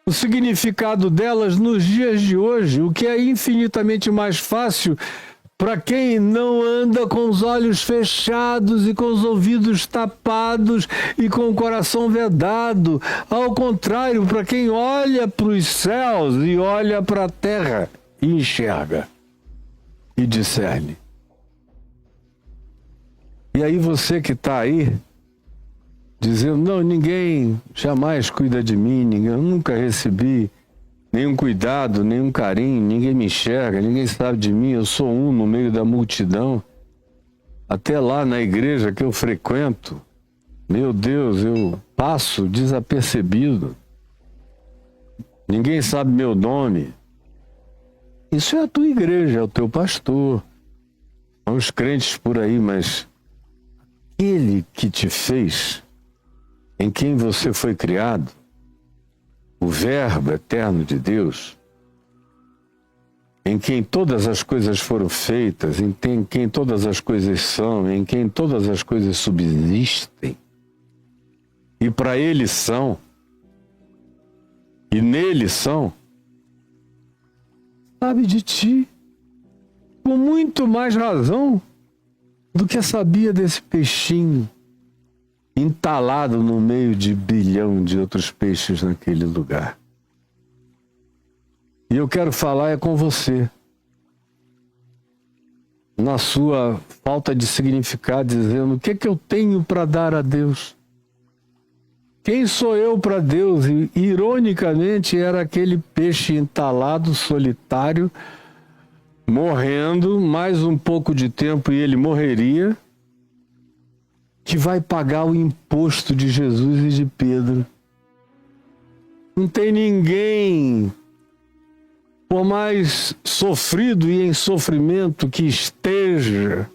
o significado delas nos dias de hoje, o que é infinitamente mais fácil para quem não anda com os olhos fechados e com os ouvidos tapados e com o coração vedado. Ao contrário, para quem olha para os céus e olha para a terra e enxerga e discerne. E aí você que está aí, dizendo, não, ninguém jamais cuida de mim, eu nunca recebi nenhum cuidado, nenhum carinho, ninguém me enxerga, ninguém sabe de mim, eu sou um no meio da multidão. Até lá na igreja que eu frequento, meu Deus, eu passo desapercebido. Ninguém sabe meu nome. Isso é a tua igreja, é o teu pastor. São os crentes por aí, mas aquele que te fez, em quem você foi criado, o Verbo eterno de Deus, em quem todas as coisas foram feitas, em quem todas as coisas são, em quem todas as coisas subsistem, e para Ele são, e nele são, sabe de ti, com muito mais razão do que sabia desse peixinho entalado no meio de bilhão de outros peixes naquele lugar. E eu quero falar é com você, na sua falta de significado, dizendo, o que é que eu tenho para dar a Deus? Quem sou eu para Deus? E, ironicamente, era aquele peixe entalado, solitário, morrendo, mais um pouco de tempo e ele morreria, que vai pagar o imposto de Jesus e de Pedro. Não tem ninguém, por mais sofrido e em sofrimento que esteja,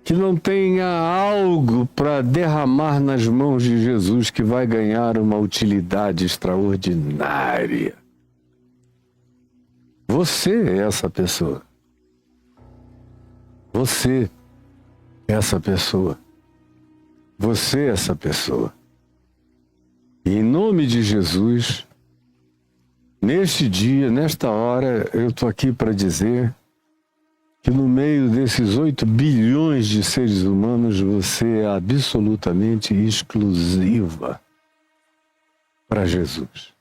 que não tenha algo para derramar nas mãos de Jesus que vai ganhar uma utilidade extraordinária. Você é essa pessoa. Você é essa pessoa. Você é essa pessoa. E em nome de Jesus, neste dia, nesta hora, eu estou aqui para dizer que no meio desses 8 bilhões de seres humanos, você é absolutamente exclusiva para Jesus.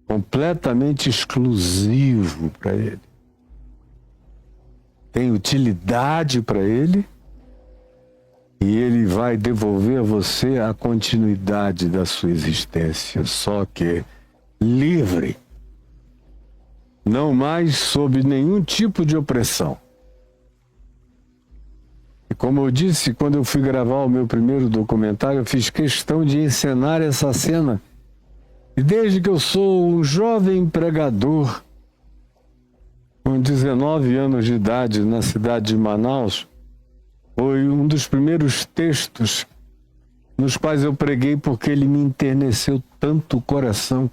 Completamente exclusivo para Ele. Tem utilidade para Ele e Ele vai devolver a você a continuidade da sua existência, só que livre. Não mais sob nenhum tipo de opressão. E como eu disse, quando eu fui gravar o meu primeiro documentário, eu fiz questão de encenar essa cena. E desde que eu sou um jovem pregador, com 19 anos de idade, na cidade de Manaus, foi um dos primeiros textos nos quais eu preguei porque ele me enterneceu tanto o coração.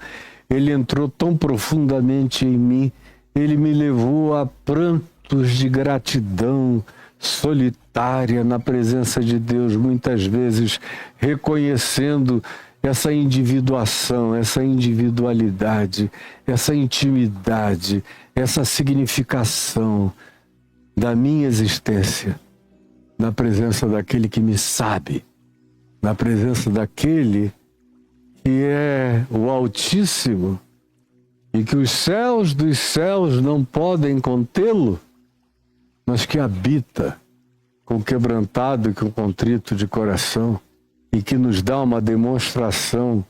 Ele entrou tão profundamente em mim, ele me levou a prantos de gratidão solitária na presença de Deus, muitas vezes reconhecendo essa individuação, essa individualidade, essa intimidade, essa significação da minha existência, na presença daquele que me sabe, na presença daquele que é o Altíssimo e que os céus dos céus não podem contê-lo, mas que habita com quebrantado e com contrito de coração e que nos dá uma demonstração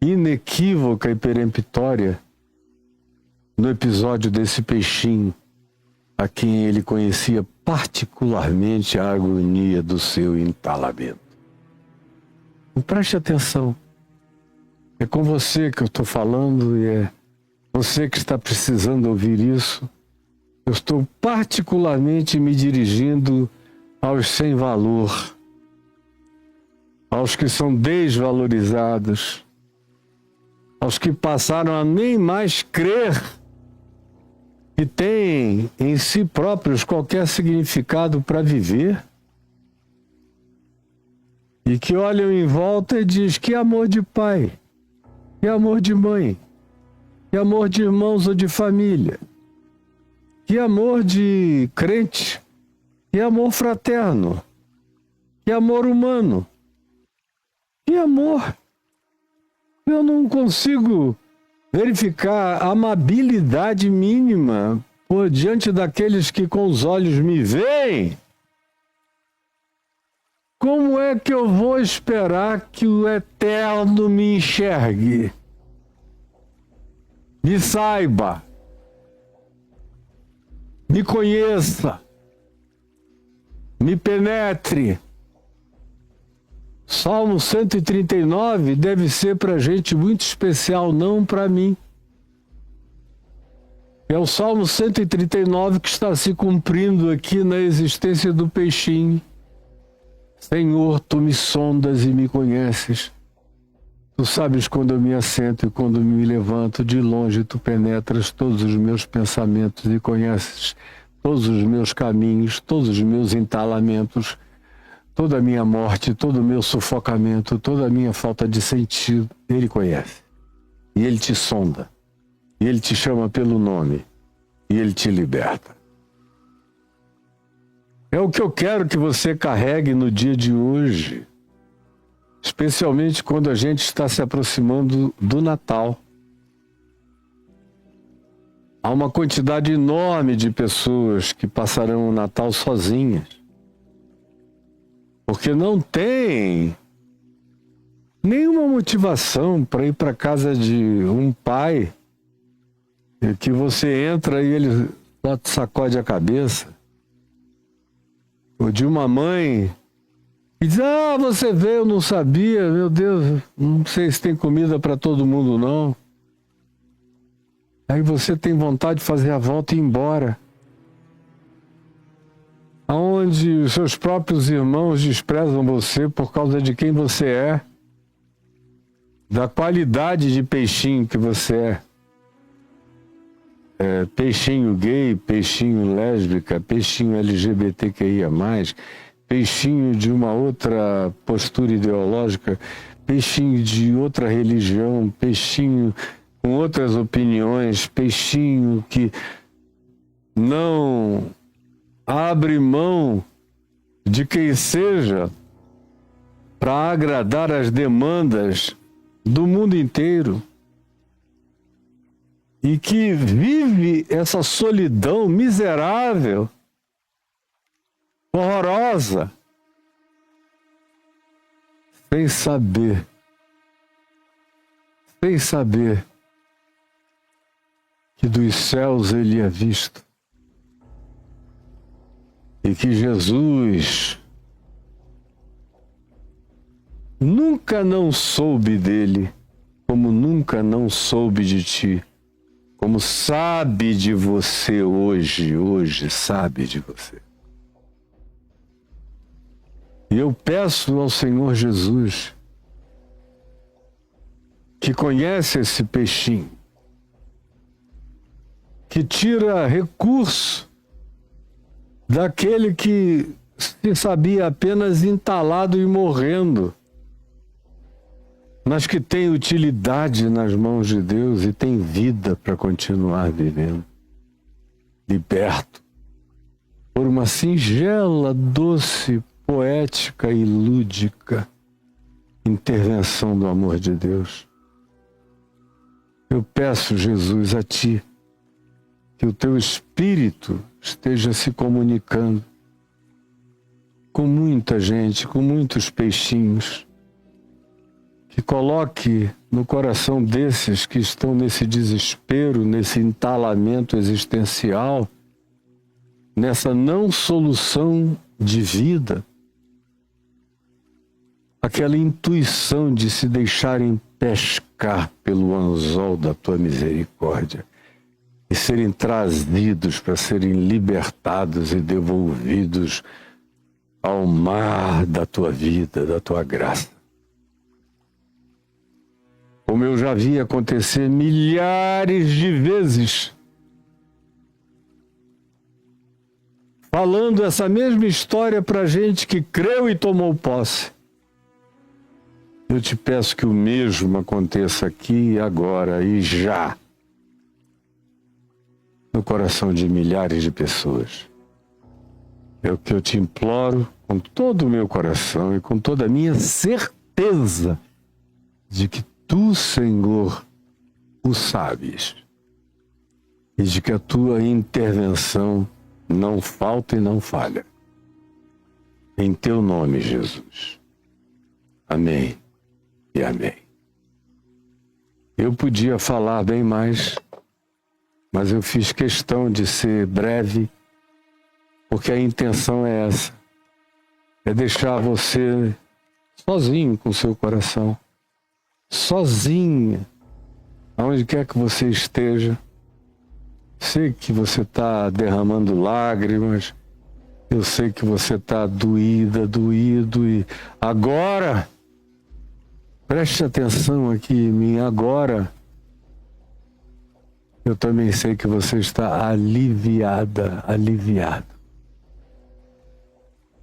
inequívoca e peremptória no episódio desse peixinho, a quem ele conhecia particularmente a agonia do seu entalamento. Então, preste atenção. É com você que eu estou falando e é você que está precisando ouvir isso. Eu estou particularmente me dirigindo aos sem valor, aos que são desvalorizados, aos que passaram a nem mais crer que têm em si próprios qualquer significado para viver, e que olham em volta e dizem: que amor de pai, que amor de mãe, que amor de irmãos ou de família, que amor de crente, que amor fraterno, que amor humano, que amor. Eu não consigo verificar a amabilidade mínima por diante daqueles que com os olhos me veem. Como é que eu vou esperar que o Eterno me enxergue, me saiba, me conheça, me penetre? Salmo 139 deve ser para gente muito especial, não para mim. É o Salmo 139 que está se cumprindo aqui na existência do peixinho. Senhor, tu me sondas e me conheces. Tu sabes quando eu me assento e quando me levanto. De longe tu penetras todos os meus pensamentos e conheces todos os meus caminhos, todos os meus entalamentos, toda a minha morte, todo o meu sufocamento, toda a minha falta de sentido. Ele conhece. E Ele te sonda. E Ele te chama pelo nome. E Ele te liberta. É o que eu quero que você carregue no dia de hoje, especialmente quando a gente está se aproximando do Natal. Há uma quantidade enorme de pessoas que passarão o Natal sozinhas, porque não tem nenhuma motivação para ir para a casa de um pai que você entra e ele só sacode a cabeça. Ou de uma mãe que diz: ah, você veio, eu não sabia, meu Deus, não sei se tem comida para todo mundo não. Aí você tem vontade de fazer a volta e ir embora. Aonde os seus próprios irmãos desprezam você por causa de quem você é, da qualidade de peixinho que você é. Peixinho gay, peixinho lésbica, peixinho LGBTQIA+, peixinho de uma outra postura ideológica, peixinho de outra religião, peixinho com outras opiniões, peixinho que não abre mão de quem seja para agradar as demandas do mundo inteiro. E que vive essa solidão miserável, horrorosa, sem saber que dos céus ele é visto e que Jesus nunca não soube dele, como nunca não soube de ti. Como sabe de você hoje sabe de você. E eu peço ao Senhor Jesus, que conhece esse peixinho, que tira recurso daquele que se sabia apenas entalado e morrendo, mas que tem utilidade nas mãos de Deus e tem vida para continuar vivendo. Liberto por uma singela, doce, poética e lúdica intervenção do amor de Deus. Eu peço, Jesus, a Ti, que o Teu Espírito esteja se comunicando com muita gente, com muitos peixinhos, que coloque no coração desses que estão nesse desespero, nesse entalamento existencial, nessa não solução de vida, aquela intuição de se deixarem pescar pelo anzol da Tua misericórdia e serem trazidos para serem libertados e devolvidos ao mar da Tua vida, da Tua graça. Como eu já vi acontecer milhares de vezes, falando essa mesma história para gente que creu e tomou posse. Eu te peço que o mesmo aconteça aqui, agora e já, no coração de milhares de pessoas. É o que eu te imploro com todo o meu coração e com toda a minha certeza de que Tu, Senhor, o sabes e de que a Tua intervenção não falta e não falha. Em Teu nome, Jesus. Amém e amém. Eu podia falar bem mais, mas eu fiz questão de ser breve, porque a intenção é essa. É deixar você sozinho com o seu coração, sozinha, aonde quer que você esteja. Sei que você está derramando lágrimas, eu sei que você está doído, e agora, preste atenção aqui em mim, agora, eu também sei que você está aliviada, aliviado.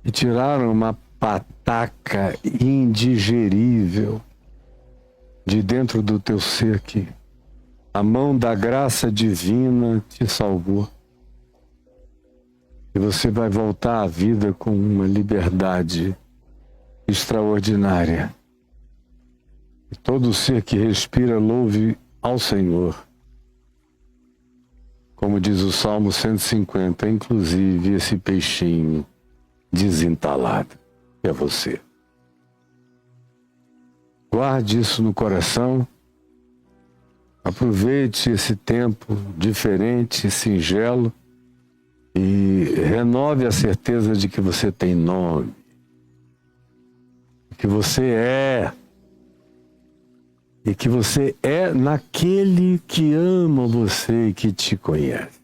E tiraram uma pataca indigerível de dentro do teu ser aqui. A mão da graça divina te salvou. E você vai voltar à vida com uma liberdade extraordinária. E todo ser que respira louve ao Senhor. Como diz o Salmo 150, inclusive esse peixinho desentalado, é você. Guarde isso no coração. Aproveite esse tempo diferente, singelo, e renove a certeza de que você tem nome, que você é, e que você é naquele que ama você e que te conhece.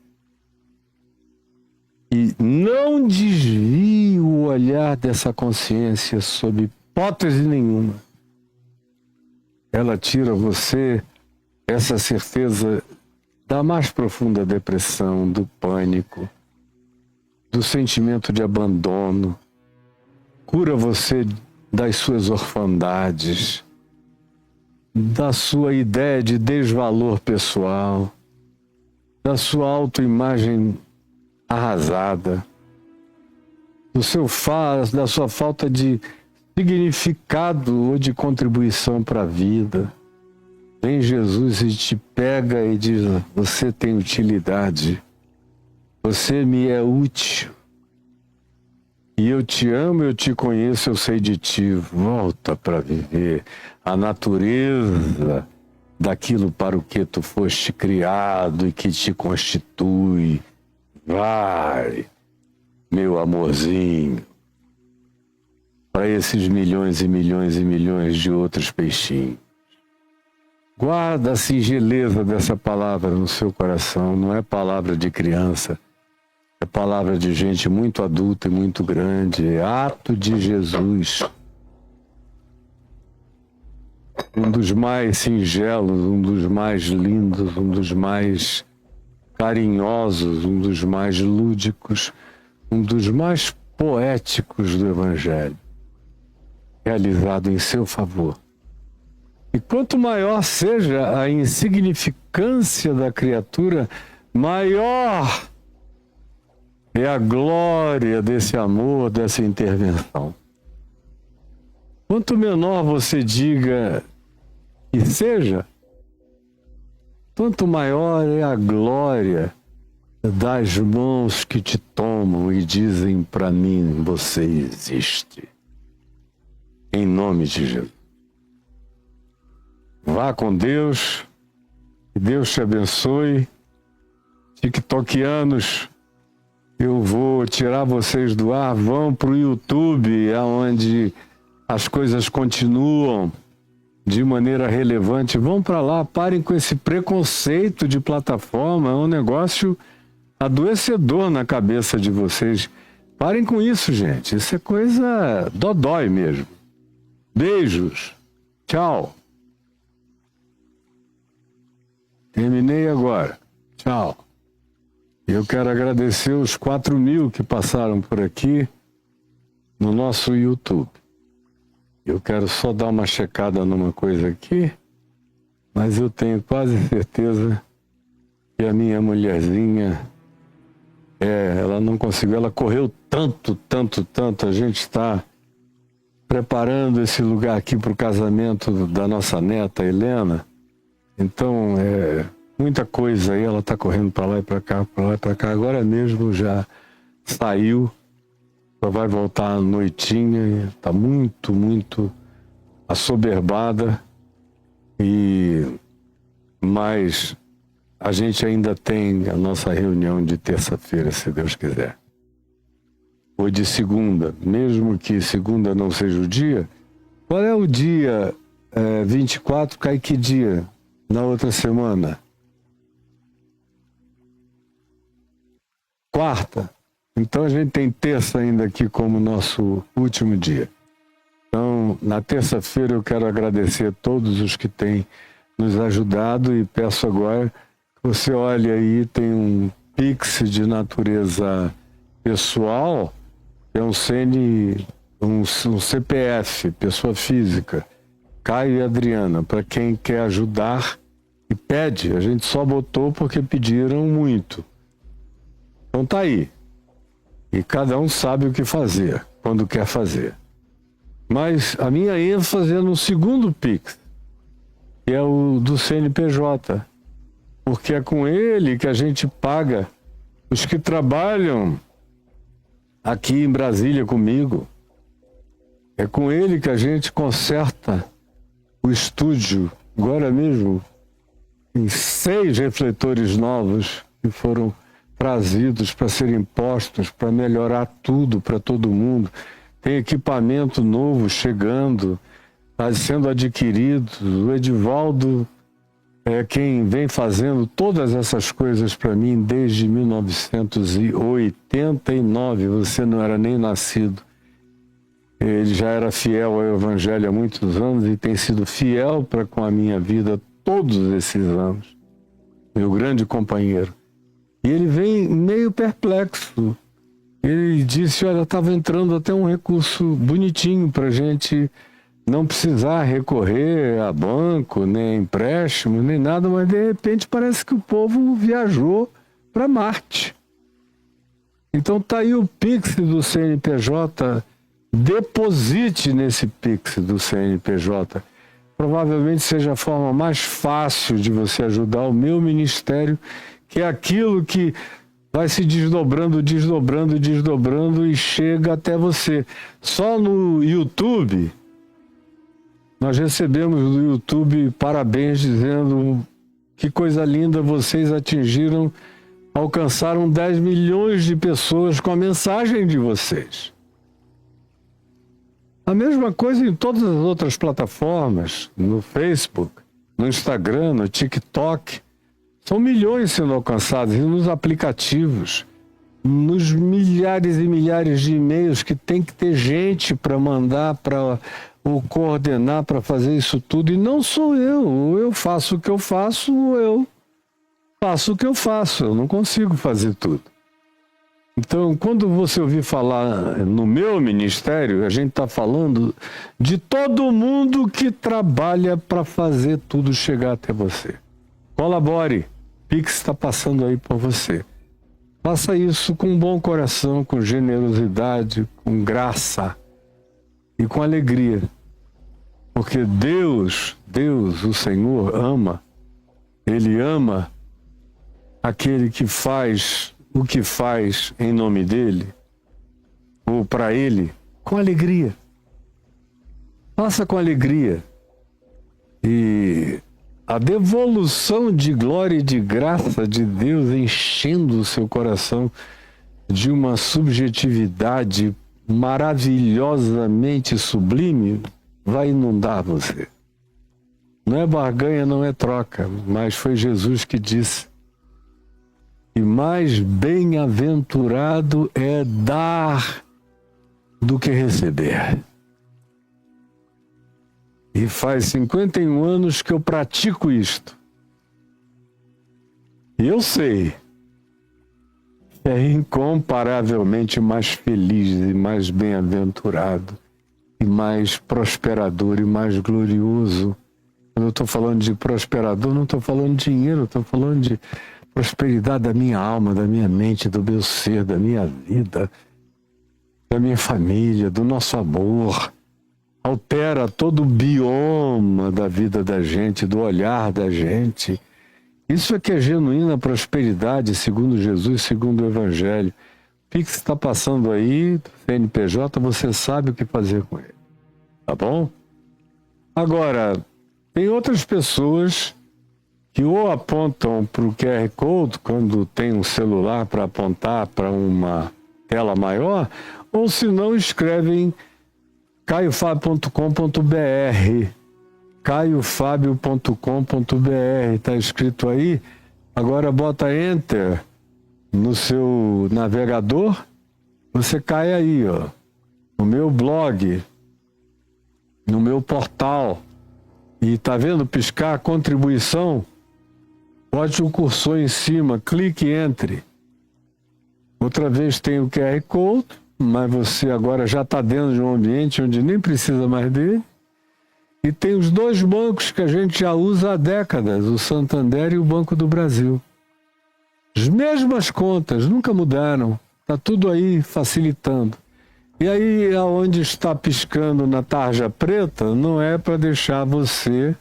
E não desvie o olhar dessa consciência sob hipótese nenhuma. Ela tira você essa certeza da mais profunda depressão, do pânico, do sentimento de abandono. Cura você das suas orfandades, da sua ideia de desvalor pessoal, da sua autoimagem arrasada, da sua falta de significado ou de contribuição para a vida. Vem Jesus e te pega e diz: você tem utilidade, você me é útil, e eu te amo, eu te conheço, eu sei de ti. Volta para viver a natureza daquilo para o que tu foste criado e que te constitui. Vai, meu amorzinho, para esses milhões e milhões e milhões de outros peixinhos. Guarda a singeleza dessa palavra no seu coração. Não é palavra de criança, é palavra de gente muito adulta e muito grande. É ato de Jesus. Um dos mais singelos, um dos mais lindos, um dos mais carinhosos, um dos mais lúdicos, um dos mais poéticos do Evangelho, realizado em seu favor. E quanto maior seja a insignificância da criatura, maior é a glória desse amor, dessa intervenção. Quanto menor você diga que seja, tanto maior é a glória das mãos que te tomam e dizem para mim, você existe. Em nome de Jesus. Vá com Deus, que Deus te abençoe. TikTokianos, eu vou tirar vocês do ar, vão para o YouTube, onde as coisas continuam de maneira relevante. Vão para lá, parem com esse preconceito de plataforma, é um negócio adoecedor na cabeça de vocês. Parem com isso, gente, isso é coisa dodói mesmo. Beijos, tchau. Terminei agora, tchau. Eu quero agradecer os 4.000 que passaram por aqui no nosso YouTube. Eu quero só dar uma checada numa coisa aqui, mas eu tenho quase certeza que a minha mulherzinha, ela não conseguiu, ela correu tanto, a gente está preparando esse lugar aqui para o casamento da nossa neta, Helena, então muita coisa aí, ela está correndo para lá e para cá, agora mesmo já saiu, só vai voltar à noitinha, e está muito assoberbada, mas a gente ainda tem a nossa reunião de terça-feira, se Deus quiser. Ou de segunda, mesmo que segunda não seja o dia. Qual é o dia 24, cai que dia? Na outra semana? Quarta. Então a gente tem terça ainda aqui como nosso último dia. Então, na terça-feira eu quero agradecer a todos os que têm nos ajudado e peço agora que você olhe aí, tem um Pix de natureza pessoal, é um CPF, pessoa física, Caio e Adriana, para quem quer ajudar e pede. A gente só botou porque pediram muito. Então tá aí. E cada um sabe o que fazer, quando quer fazer. Mas a minha ênfase é no segundo Pix, que é o do CNPJ, porque é com ele que a gente paga os que trabalham aqui em Brasília comigo. É com ele que a gente conserta o estúdio. Agora mesmo, em 6 refletores novos que foram trazidos para serem postos, para melhorar tudo para todo mundo. Tem equipamento novo chegando, está sendo adquirido. O Edivaldo é quem vem fazendo todas essas coisas para mim desde 1989. Você não era nem nascido. Ele já era fiel ao Evangelho há muitos anos e tem sido fiel para com a minha vida todos esses anos. Meu grande companheiro. E ele vem meio perplexo. Ele disse, olha, estava entrando até um recurso bonitinho para a gente não precisar recorrer a banco, nem empréstimo, nem nada, mas de repente parece que o povo viajou para Marte. Então tá aí o Pix do CNPJ, deposite nesse Pix do CNPJ. Provavelmente seja a forma mais fácil de você ajudar o meu ministério, que é aquilo que vai se desdobrando e chega até você. Só no YouTube, nós recebemos do YouTube parabéns dizendo que coisa linda, vocês alcançaram 10 milhões de pessoas com a mensagem de vocês. A mesma coisa em todas as outras plataformas, no Facebook, no Instagram, no TikTok. São milhões sendo alcançados, e nos aplicativos, nos milhares e milhares de e-mails que tem que ter gente para mandar, para coordenar, para fazer isso tudo. E não sou eu faço o que eu faço, eu faço o que eu faço, eu não consigo fazer tudo. Então, quando você ouvir falar no meu ministério, a gente está falando de todo mundo que trabalha para fazer tudo chegar até você. Colabore. Pix está passando aí por você. Faça isso com bom coração, com generosidade, com graça e com alegria. Porque Deus, o Senhor, ama. Ele ama aquele que faz o que faz em nome dele, ou para ele, com alegria. Faça com alegria. E a devolução de glória e de graça de Deus enchendo o seu coração de uma subjetividade maravilhosamente sublime vai inundar você. Não é barganha, não é troca, mas foi Jesus que disse: e mais bem-aventurado é dar do que receber. E faz 51 anos que eu pratico isto. E eu sei que é incomparavelmente mais feliz e mais bem-aventurado e mais prosperador e mais glorioso. Quando eu estou falando de prosperador, não estou falando de dinheiro, estou falando de prosperidade da minha alma, da minha mente, do meu ser, da minha vida, da minha família, do nosso amor. Altera todo o bioma da vida da gente, do olhar da gente. Isso é que é genuína prosperidade, segundo Jesus, segundo o Evangelho. O Pix está passando aí, CNPJ, você sabe o que fazer com ele. Tá bom? Agora, tem outras pessoas que ou apontam para o QR Code quando tem um celular para apontar para uma tela maior, ou se não escrevem caiofabio.com.br, caiofabio.com.br, está escrito aí. Agora bota Enter no seu navegador, você cai aí, ó, no meu blog, no meu portal, e tá vendo piscar contribuição? Bote o cursor em cima, clique e entre. Outra vez tem o QR Code, mas você agora já está dentro de um ambiente onde nem precisa mais dele. E tem os dois bancos que a gente já usa há décadas, o Santander e o Banco do Brasil. As mesmas contas, nunca mudaram. Está tudo aí facilitando. E aí, aonde está piscando na tarja preta, não é para deixar você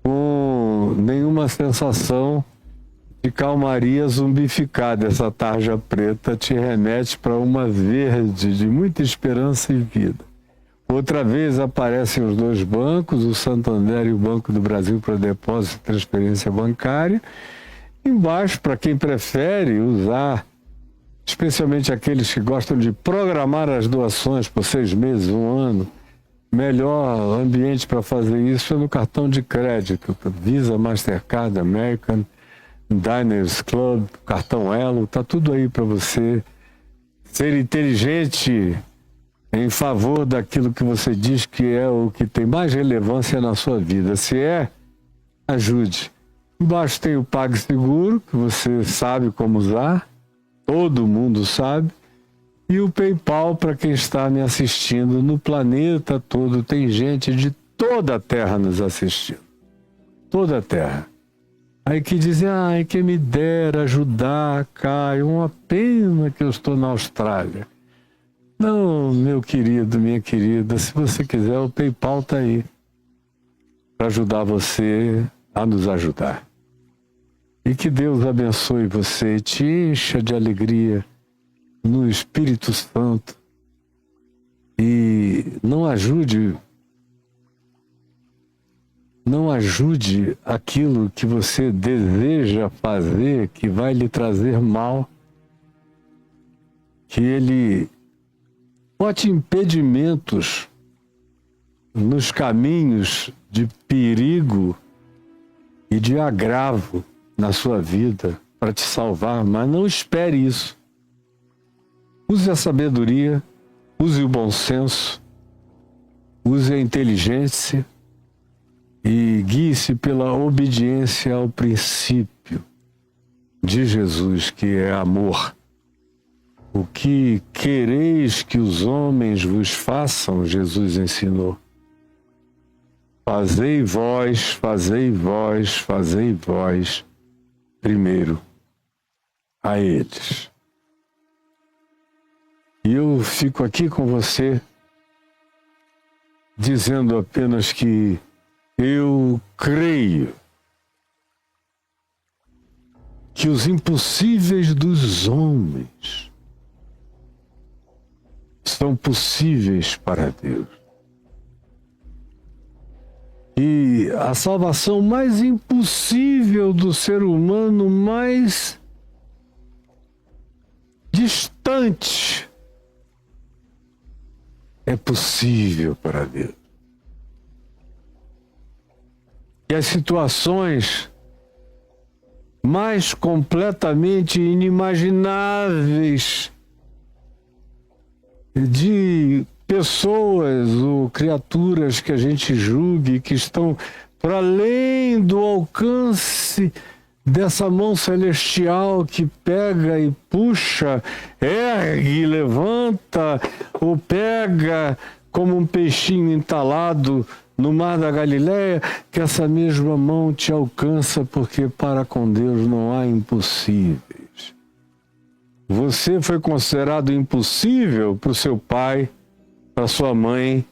com nenhuma sensação de calmaria zumbificada. Essa tarja preta te remete para uma verde de muita esperança e vida. Outra vez aparecem os dois bancos, o Santander e o Banco do Brasil para depósito e transferência bancária. Embaixo, para quem prefere usar, especialmente aqueles que gostam de programar as doações por 6 meses, 1 ano, melhor ambiente para fazer isso é no cartão de crédito, Visa, Mastercard, American, Diners Club, cartão Elo, tá tudo aí para você ser inteligente em favor daquilo que você diz que é o que tem mais relevância na sua vida. Se é, ajude. Embaixo tem o PagSeguro, que você sabe como usar, todo mundo sabe, e o PayPal para quem está me assistindo no planeta todo. Tem gente de toda a Terra nos assistindo. Toda a Terra. Aí que dizem, ai, quem me dera ajudar, Caio, uma pena que eu estou na Austrália. Não, meu querido, minha querida, se você quiser, o PayPal está aí para ajudar você a nos ajudar. E que Deus abençoe você, te encha de alegria no Espírito Santo e não ajude aquilo que você deseja fazer que vai lhe trazer mal, que ele bote impedimentos nos caminhos de perigo e de agravo na sua vida para te salvar, mas não espere isso. Use a sabedoria, use o bom senso, use a inteligência e guie-se pela obediência ao princípio de Jesus, que é amor. O que quereis que os homens vos façam, Jesus ensinou. Fazei vós primeiro a eles. E eu fico aqui com você dizendo apenas que eu creio que os impossíveis dos homens são possíveis para Deus. E a salvação mais impossível do ser humano, mais distante, é possível para Deus. E as situações mais completamente inimagináveis de pessoas ou criaturas que a gente julgue, que estão para além do alcance dessa mão celestial que pega e puxa, ergue, levanta, ou pega como um peixinho entalado no mar da Galileia, que essa mesma mão te alcança, porque para com Deus não há impossíveis. Você foi considerado impossível para o seu pai, para sua mãe,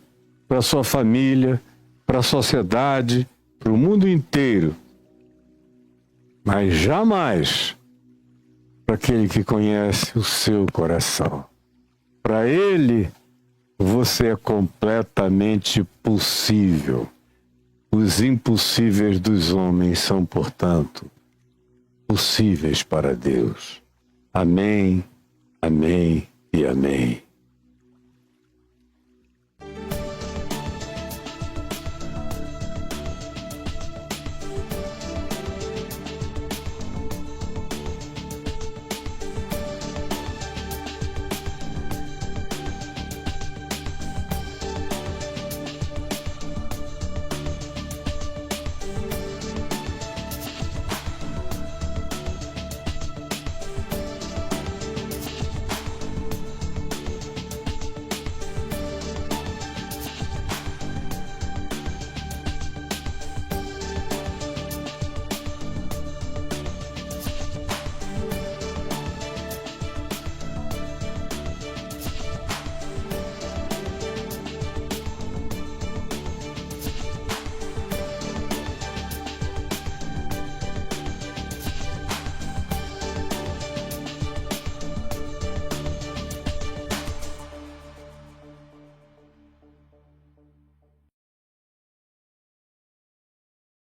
para sua família, para a sociedade, para o mundo inteiro. Mas jamais para aquele que conhece o seu coração. Para ele, você é completamente possível. Os impossíveis dos homens são, portanto, possíveis para Deus. Amém, amém e amém.